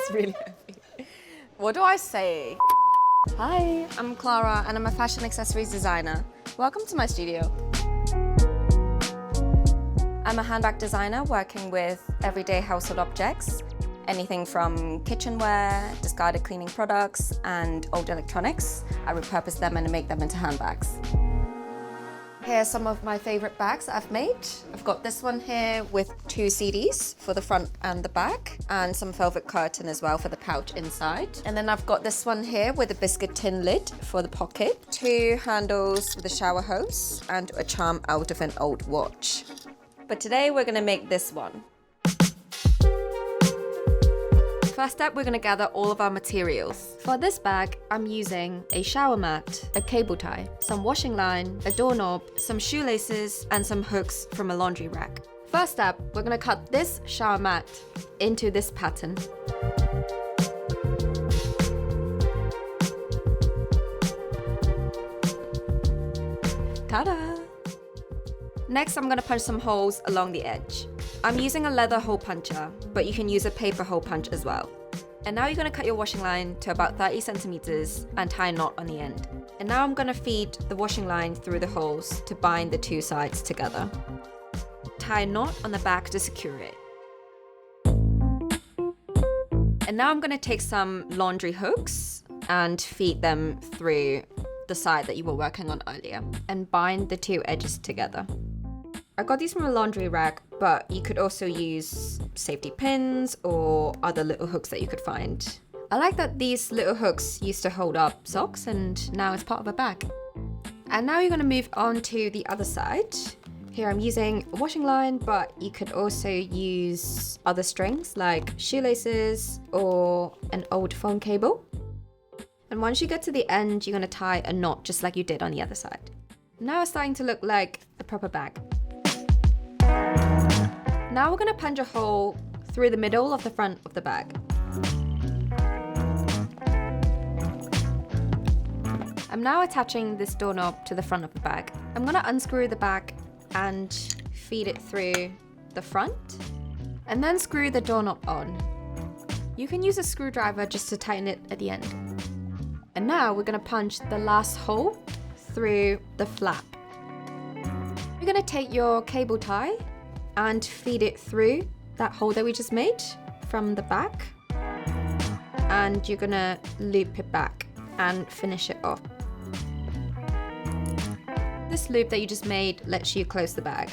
It's really heavy. What do I say? Hi, I'm Clara and I'm a fashion accessories designer. Welcome to my studio. I'm a handbag designer working with everyday household objects. Anything from kitchenware, discarded cleaning products, and old electronics. I repurpose them and make them into handbags. Here are some of my favorite bags that I've made. I've got this one here with 2 CDs for the front and the back, and some velvet curtain as well for the pouch inside. And then I've got this one here with a biscuit tin lid for the pocket, 2 handles with a shower hose, and a charm out of an old watch. But today we're gonna make this one. First up, we're gonna gather all of our materials. For this bag, I'm using a shower mat, a cable tie, some washing line, a doorknob, some shoelaces, and some hooks from a laundry rack. First up, we're gonna cut this shower mat into this pattern. Ta-da! Next, I'm gonna punch some holes along the edge. I'm using a leather hole puncher, but you can use a paper hole punch as well. And now you're gonna cut your washing line to about 30 centimeters and tie a knot on the end. And now I'm gonna feed the washing line through the holes to bind the 2 sides together. Tie a knot on the back to secure it. And now I'm gonna take some laundry hooks and feed them through the side that you were working on earlier and bind the 2 edges together. I got these from a laundry rack, but you could also use safety pins or other little hooks that you could find. I like that these little hooks used to hold up socks and now it's part of a bag. And now you're gonna move on to the other side. Here I'm using a washing line, but you could also use other strings like shoelaces or an old phone cable. And once you get to the end, you're gonna tie a knot just like you did on the other side. Now it's starting to look like a proper bag. Now we're gonna punch a hole through the middle of the front of the bag. I'm now attaching this doorknob to the front of the bag. I'm gonna unscrew the bag and feed it through the front, and then screw the doorknob on. You can use a screwdriver just to tighten it at the end. And now we're gonna punch the last hole through the flap. You're gonna take your cable tie and feed it through that hole that we just made from the back. And you're gonna loop it back and finish it off. This loop that you just made lets you close the bag.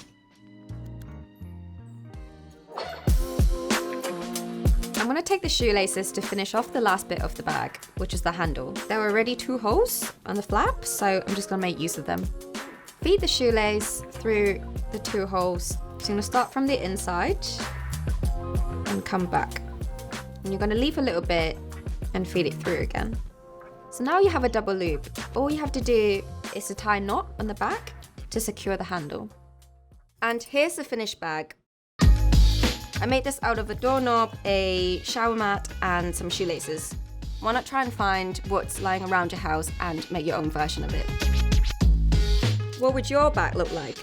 I'm gonna take the shoelaces to finish off the last bit of the bag, which is the handle. There were already 2 holes on the flap, so I'm just gonna make use of them. Feed the shoelace through the 2 holes. So you're gonna start from the inside and come back. And you're gonna leave a little bit and feed it through again. So now you have a double loop. All you have to do is to tie a knot on the back to secure the handle. And here's the finished bag. I made this out of a doorknob, a shower mat, and some shoelaces. Why not try and find what's lying around your house and make your own version of it? What would your bag look like?